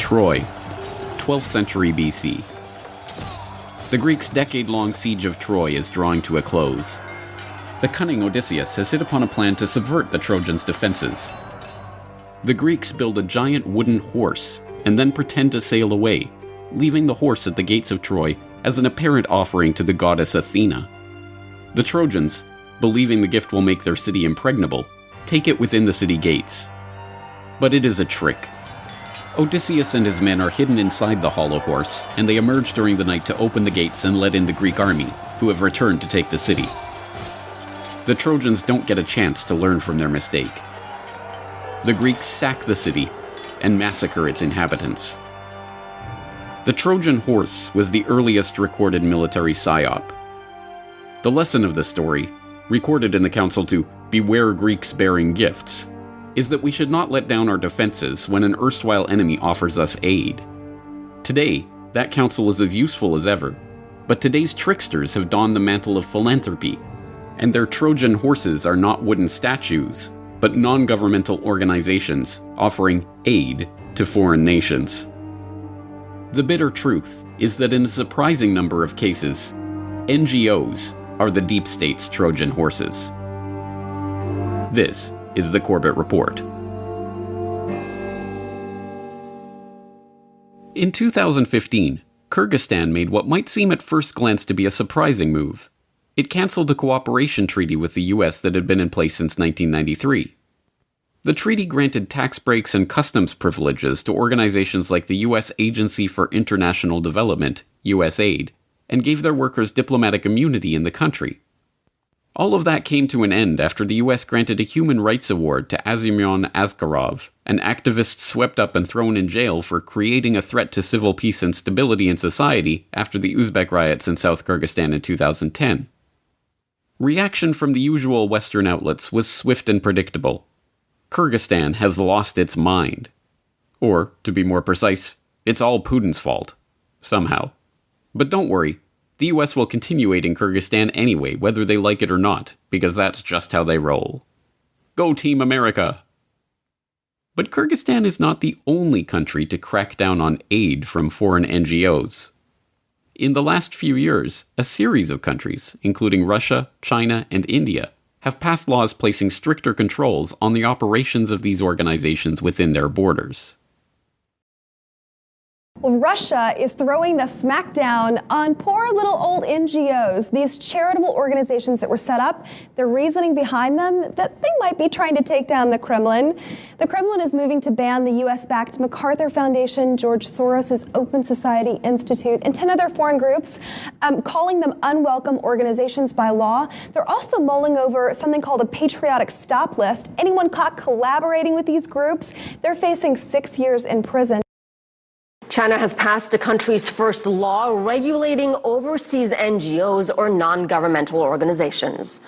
Troy, 12th century BC. The Greeks' decade-long siege of Troy is drawing to a close. The cunning Odysseus has hit upon a plan to subvert the Trojans' defenses. The Greeks build a giant wooden horse and then pretend to sail away, leaving the horse at the gates of Troy as an apparent offering to the goddess Athena. The Trojans, believing the gift will make their city impregnable, take it within the city gates. But it is a trick. Odysseus and his men are hidden inside the hollow horse, and they emerge during the night to open the gates and let in the Greek army, who have returned to take the city. The Trojans don't get a chance to learn from their mistake. The Greeks sack the city and massacre its inhabitants. The Trojan horse was the earliest recorded military psyop. The lesson of the story, recorded in the council to "Beware Greeks bearing gifts," is that we should not let down our defenses when an erstwhile enemy offers us aid. Today, that counsel is as useful as ever, but today's tricksters have donned the mantle of philanthropy, and their Trojan horses are not wooden statues, but non-governmental organizations offering aid to foreign nations. The bitter truth is that in a surprising number of cases, NGOs are the deep state's Trojan horses. This is the Corbett Report. In 2015, Kyrgyzstan made what might seem at first glance to be a surprising move. It canceled a cooperation treaty with the US that had been in place since 1993. The treaty granted tax breaks and customs privileges to organizations like the US Agency for International Development, USAID, and gave their workers diplomatic immunity in the country. All of that came to an end after the US granted a human rights award to Azimyan Askarov, an activist swept up and thrown in jail for creating a threat to civil peace and stability in society after the Uzbek riots in South Kyrgyzstan in 2010. Reaction from the usual Western outlets was swift and predictable. Kyrgyzstan has lost its mind. Or, to be more precise, it's all Putin's fault. Somehow. But don't worry, the US will continue aiding Kyrgyzstan anyway, whether they like it or not, because that's just how they roll. Go Team America! But Kyrgyzstan is not the only country to crack down on aid from foreign NGOs. In the last few years, a series of countries, including Russia, China, and India, have passed laws placing stricter controls on the operations of these organizations within their borders. Well, Russia is throwing the smackdown on poor little old NGOs, these charitable organizations that were set up. The reasoning behind them, that they might be trying to take down the Kremlin. The Kremlin is moving to ban the US-backed MacArthur Foundation, George Soros' Open Society Institute, and 10 other foreign groups, calling them unwelcome organizations by law. They're also mulling over something called a patriotic stop list. Anyone caught collaborating with these groups, they're facing 6 years in prison. China has passed the country's first law regulating overseas NGOs or non-governmental organizations.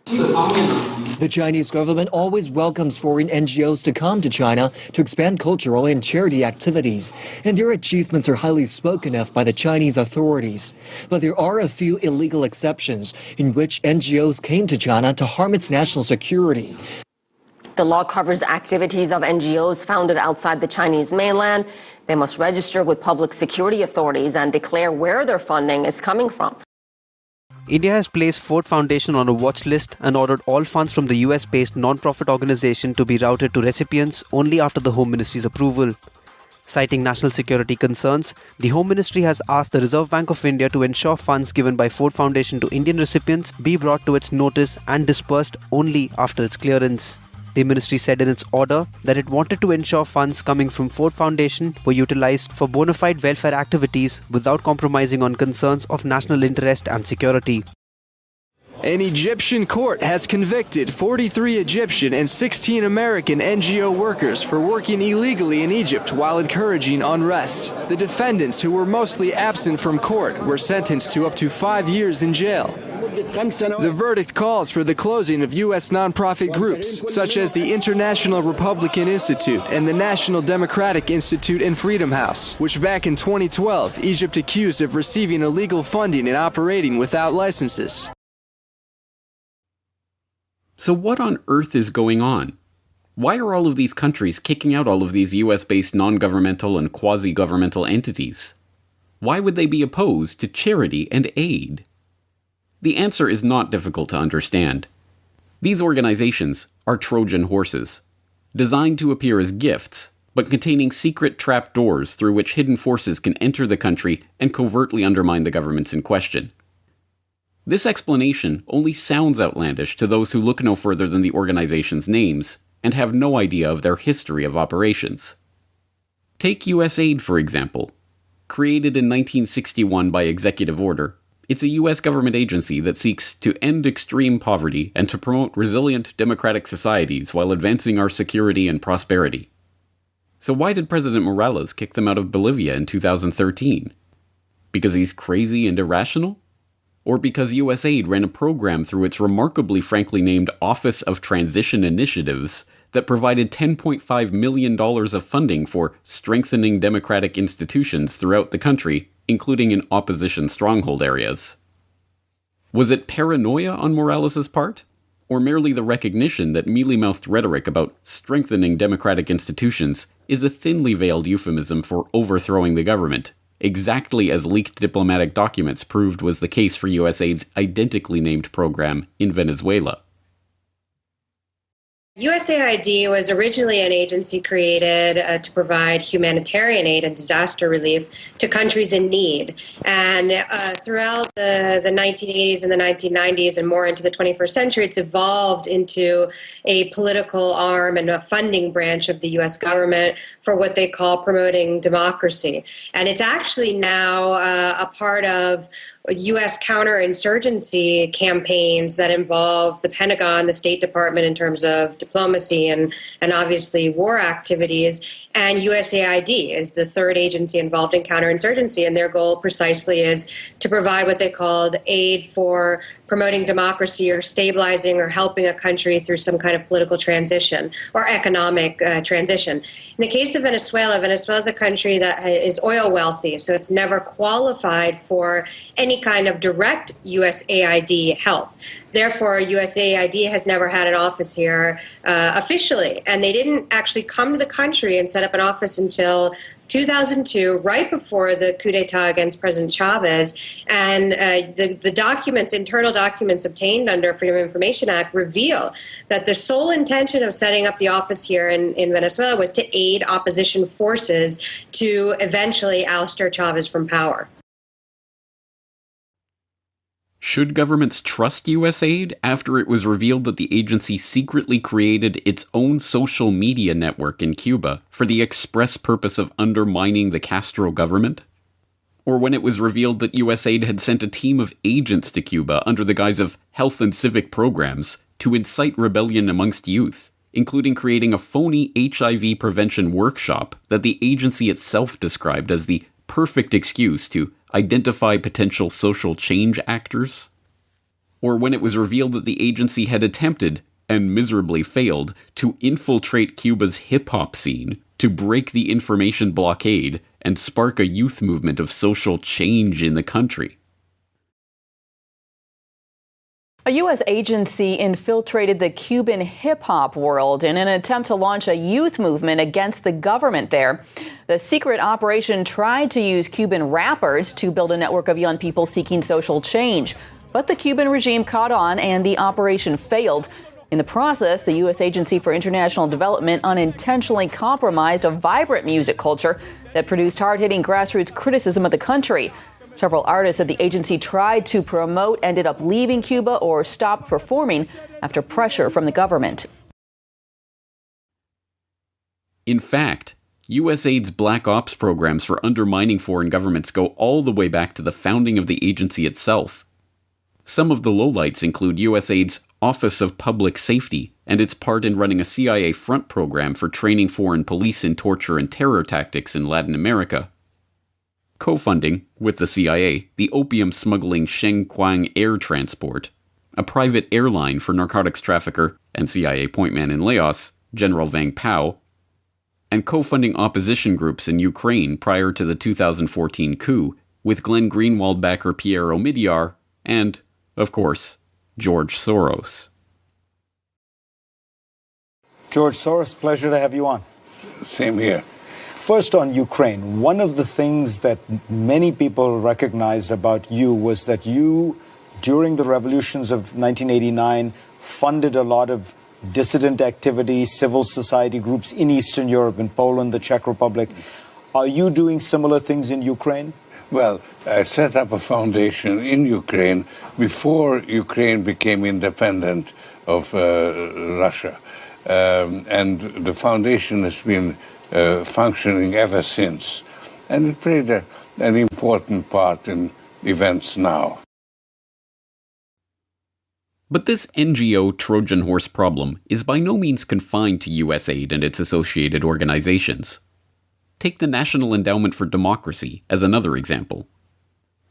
The Chinese government always welcomes foreign NGOs to come to China to expand cultural and charity activities, and their achievements are highly spoken of by the Chinese authorities. But there are a few illegal exceptions in which NGOs came to China to harm its national security. The law covers activities of NGOs founded outside the Chinese mainland. They must register with public security authorities and declare where their funding is coming from. India has placed Ford Foundation on a watch list and ordered all funds from the US-based non-profit organization to be routed to recipients only after the Home Ministry's approval. Citing national security concerns, the Home Ministry has asked the Reserve Bank of India to ensure funds given by Ford Foundation to Indian recipients be brought to its notice and dispersed only after its clearance. The ministry said in its order that it wanted to ensure funds coming from Ford Foundation were utilized for bona fide welfare activities without compromising on concerns of national interest and security. An Egyptian court has convicted 43 Egyptian and 16 American NGO workers for working illegally in Egypt while encouraging unrest. The defendants, who were mostly absent from court, were sentenced to up to 5 years in jail. The verdict calls for the closing of U.S. nonprofit groups, such as the International Republican Institute and the National Democratic Institute and Freedom House, which back in 2012, Egypt accused of receiving illegal funding and operating without licenses. So what on earth is going on? Why are all of these countries kicking out all of these US-based non-governmental and quasi-governmental entities? Why would they be opposed to charity and aid? The answer is not difficult to understand. These organizations are Trojan horses, designed to appear as gifts, but containing secret trapdoors through which hidden forces can enter the country and covertly undermine the governments in question. This explanation only sounds outlandish to those who look no further than the organization's names and have no idea of their history of operations. Take USAID, for example. Created in 1961 by executive order, it's a US government agency that seeks to end extreme poverty and to promote resilient democratic societies while advancing our security and prosperity. So why did President Morales kick them out of Bolivia in 2013? Because he's crazy and irrational? Or because USAID ran a program through its remarkably frankly named Office of Transition Initiatives that provided $10.5 million of funding for strengthening democratic institutions throughout the country, including in opposition stronghold areas? Was it paranoia on Morales' part? Or merely the recognition that mealy-mouthed rhetoric about strengthening democratic institutions is a thinly veiled euphemism for overthrowing the government, exactly as leaked diplomatic documents proved was the case for USAID's identically named program in Venezuela? USAID was originally an agency created to provide humanitarian aid and disaster relief to countries in need. And throughout the 1980s and the 1990s and more into the 21st century, it's evolved into a political arm and a funding branch of the U.S. government for what they call promoting democracy. And it's actually now a part of U.S. counterinsurgency campaigns that involve the Pentagon, the State Department in terms of diplomacy and obviously war activities, and USAID is the third agency involved in counterinsurgency, and their goal precisely is to provide what they called aid for promoting democracy or stabilizing or helping a country through some kind of political transition or economic transition. In the case of Venezuela, Venezuela is a country that is oil wealthy, so it's never qualified for any kind of direct USAID help. Therefore, USAID has never had an office here officially, and they didn't actually come to the country and set up an office until 2002, right before the coup d'etat against President Chavez. And the documents, internal documents obtained under Freedom of Information Act reveal that the sole intention of setting up the office here in Venezuela was to aid opposition forces to eventually ouster Chavez from power. Should governments trust USAID after it was revealed that the agency secretly created its own social media network in Cuba for the express purpose of undermining the Castro government? Or when it was revealed that USAID had sent a team of agents to Cuba under the guise of health and civic programs to incite rebellion amongst youth, including creating a phony HIV prevention workshop that the agency itself described as the perfect excuse to identify potential social change actors? Or when it was revealed that the agency had attempted, and miserably failed, to infiltrate Cuba's hip-hop scene, to break the information blockade, and spark a youth movement of social change in the country? A U.S. agency infiltrated the Cuban hip-hop world in an attempt to launch a youth movement against the government there. The secret operation tried to use Cuban rappers to build a network of young people seeking social change. But the Cuban regime caught on and the operation failed. In the process, the U.S. Agency for International Development unintentionally compromised a vibrant music culture that produced hard-hitting grassroots criticism of the country. Several artists at the agency tried to promote, ended up leaving Cuba or stopped performing after pressure from the government. In fact, USAID's Black Ops programs for undermining foreign governments go all the way back to the founding of the agency itself. Some of the lowlights include USAID's Office of Public Safety and its part in running a CIA front program for training foreign police in torture and terror tactics in Latin America. Co-funding, with the CIA, the opium-smuggling Shengquang Air Transport, a private airline for narcotics trafficker and CIA pointman in Laos, General Vang Pao, and co-funding opposition groups in Ukraine prior to the 2014 coup, with Glenn Greenwald backer Pierre Omidyar, and, of course, George Soros. George Soros, pleasure to have you on. Same here. First, on Ukraine, one of the things that many people recognized about you was that you, during the revolutions of 1989, funded a lot of dissident activity, civil society groups in Eastern Europe, in Poland, the Czech Republic. Are you doing similar things in Ukraine? Well, I set up a foundation in Ukraine before Ukraine became independent of Russia. And the foundation has been functioning ever since. And it played an important part in events now. But this NGO Trojan horse problem is by no means confined to U.S. aid and its associated organizations. Take the National Endowment for Democracy as another example.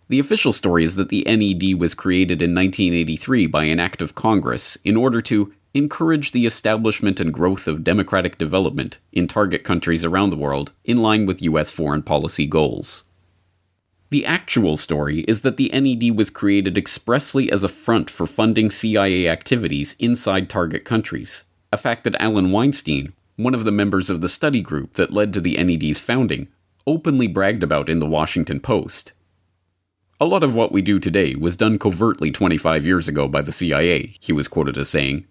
The official story is that the NED was created in 1983 by an act of Congress in order to encourage the establishment and growth of democratic development in target countries around the world in line with U.S. foreign policy goals. The actual story is that the NED was created expressly as a front for funding CIA activities inside target countries, a fact that Alan Weinstein, one of the members of the study group that led to the NED's founding, openly bragged about in the Washington Post. A lot of what we do today was done covertly 25 years ago by the CIA, he was quoted as saying.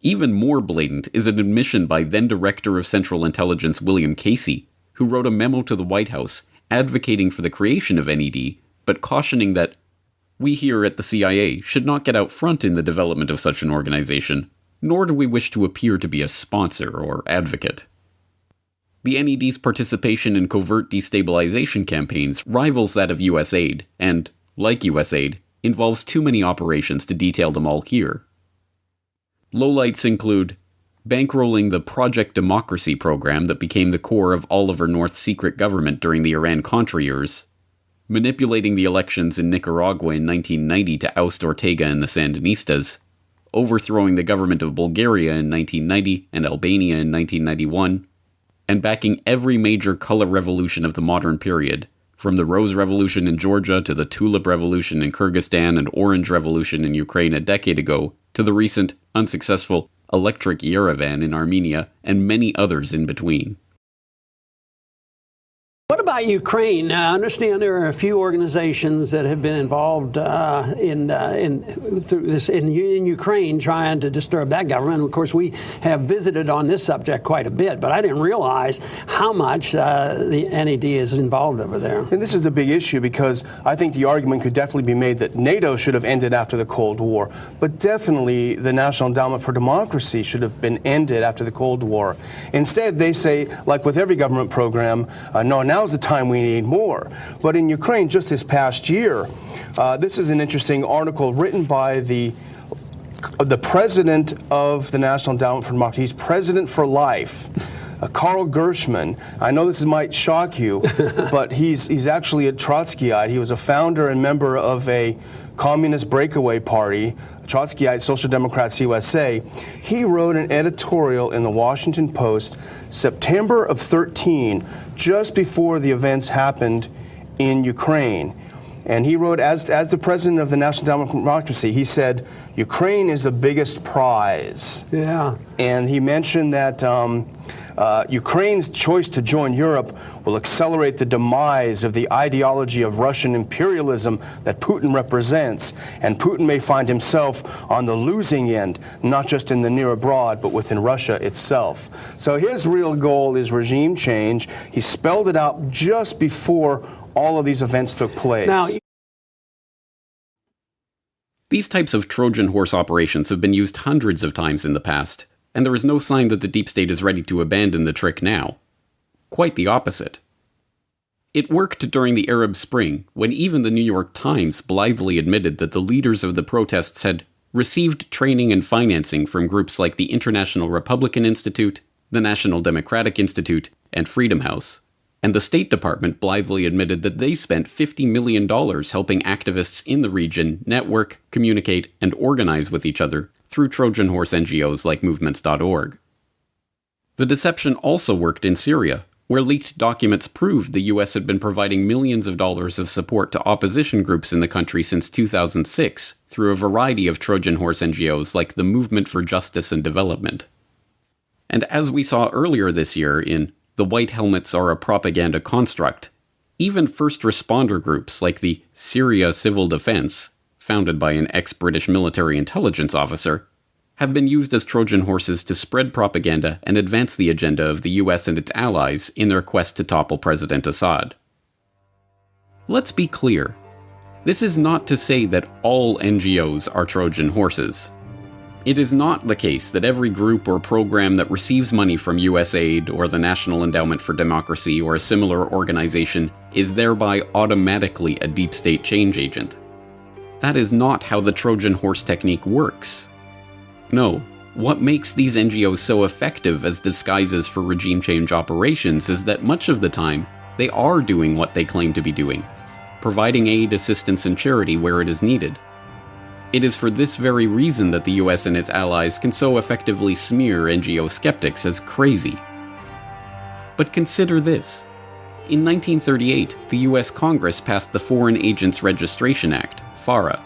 Even more blatant is an admission by then-Director of Central Intelligence William Casey, who wrote a memo to the White House advocating for the creation of NED, but cautioning that we here at the CIA should not get out front in the development of such an organization, nor do we wish to appear to be a sponsor or advocate. The NED's participation in covert destabilization campaigns rivals that of U.S. aid, and, like U.S. aid, involves too many operations to detail them all here. Lowlights include bankrolling the Project Democracy program that became the core of Oliver North's secret government during the Iran-Contra years, manipulating the elections in Nicaragua in 1990 to oust Ortega and the Sandinistas, overthrowing the government of Bulgaria in 1990 and Albania in 1991, and backing every major color revolution of the modern period, from the Rose Revolution in Georgia to the Tulip Revolution in Kyrgyzstan and Orange Revolution in Ukraine a decade ago, to the recent, unsuccessful Electric Yerevan in Armenia, and many others in between. What about Ukraine? I understand there are a few organizations that have been involved in Ukraine trying to disturb that government. Of course, we have visited on this subject quite a bit, but I didn't realize how much the NED is involved over there. And this is a big issue because I think the argument could definitely be made that NATO should have ended after the Cold War, but definitely the National Endowment for Democracy should have been ended after the Cold War. Instead, they say, like with every government program, no, now's the time we need more. But in Ukraine, just this past year, this is an interesting article written by the president of the National Endowment for Democracy. He's president for life. Karl Gershman. I know this might shock you, but he's actually a Trotskyite. He was a founder and member of a communist breakaway party, Trotskyite Social Democrats USA. He wrote an editorial in the Washington Post September of 13, just before the events happened in Ukraine. And he wrote, as the president of the National Endowment for Democracy, he said, Ukraine is the biggest prize. Yeah. And he mentioned that Ukraine's choice to join Europe will accelerate the demise of the ideology of Russian imperialism that Putin represents, and Putin may find himself on the losing end, not just in the near abroad, but within Russia itself. So his real goal is regime change. He spelled it out just before all of these events took place. Now, these types of Trojan horse operations have been used hundreds of times in the past, and there is no sign that the deep state is ready to abandon the trick now. Quite the opposite. It worked during the Arab Spring, when even the New York Times blithely admitted that the leaders of the protests had received training and financing from groups like the International Republican Institute, the National Democratic Institute, and Freedom House. And the State Department blithely admitted that they spent $50 million helping activists in the region network, communicate, and organize with each other through Trojan horse NGOs like movements.org. The deception also worked in Syria, where leaked documents proved the US had been providing millions of dollars of support to opposition groups in the country since 2006 through a variety of Trojan horse NGOs like the Movement for Justice and Development. And as we saw earlier this year in The White Helmets Are a Propaganda Construct, even first responder groups like the Syria Civil Defense, founded by an ex-British military intelligence officer, have been used as Trojan horses to spread propaganda and advance the agenda of the US and its allies in their quest to topple President Assad. Let's be clear. This is not to say that all NGOs are Trojan horses. It is not the case that every group or program that receives money from US aid or the National Endowment for Democracy or a similar organization is thereby automatically a deep state change agent. That is not how the Trojan horse technique works. No, what makes these NGOs so effective as disguises for regime change operations is that much of the time, they are doing what they claim to be doing, providing aid, assistance, and charity where it is needed. It is for this very reason that the US and its allies can so effectively smear NGO skeptics as crazy. But consider this. In 1938, the US Congress passed the Foreign Agents Registration Act, FARA.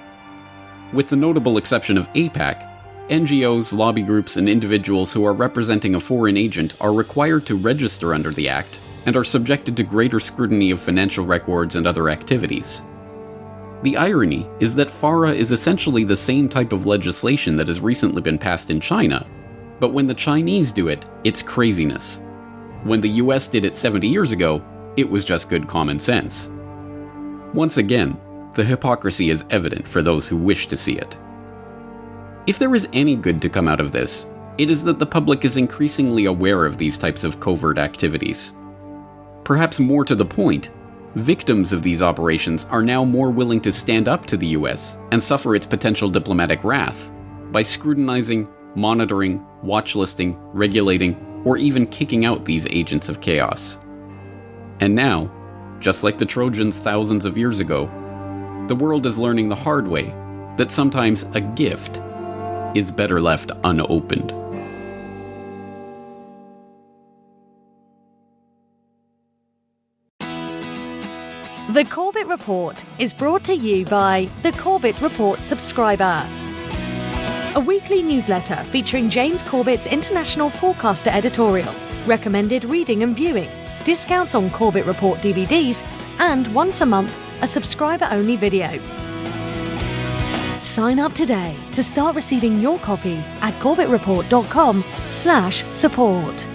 With the notable exception of AIPAC, NGOs, lobby groups, and individuals who are representing a foreign agent are required to register under the Act and are subjected to greater scrutiny of financial records and other activities. The irony is that FARA is essentially the same type of legislation that has recently been passed in China, but when the Chinese do it, it's craziness. When the US did it 70 years ago, it was just good common sense. Once again, the hypocrisy is evident for those who wish to see it. If there is any good to come out of this, it is that the public is increasingly aware of these types of covert activities. Perhaps more to the point, victims of these operations are now more willing to stand up to the US and suffer its potential diplomatic wrath by scrutinizing, monitoring, watchlisting, regulating, or even kicking out these agents of chaos. And now, just like the Trojans thousands of years ago, the world is learning the hard way that sometimes a gift is better left unopened. The Corbett Report is brought to you by the Corbett Report subscriber, a weekly newsletter featuring James Corbett's International Forecaster editorial, recommended reading and viewing, discounts on Corbett Report DVDs, and once a month, a subscriber-only video. Sign up today to start receiving your copy at corbettreport.com/support.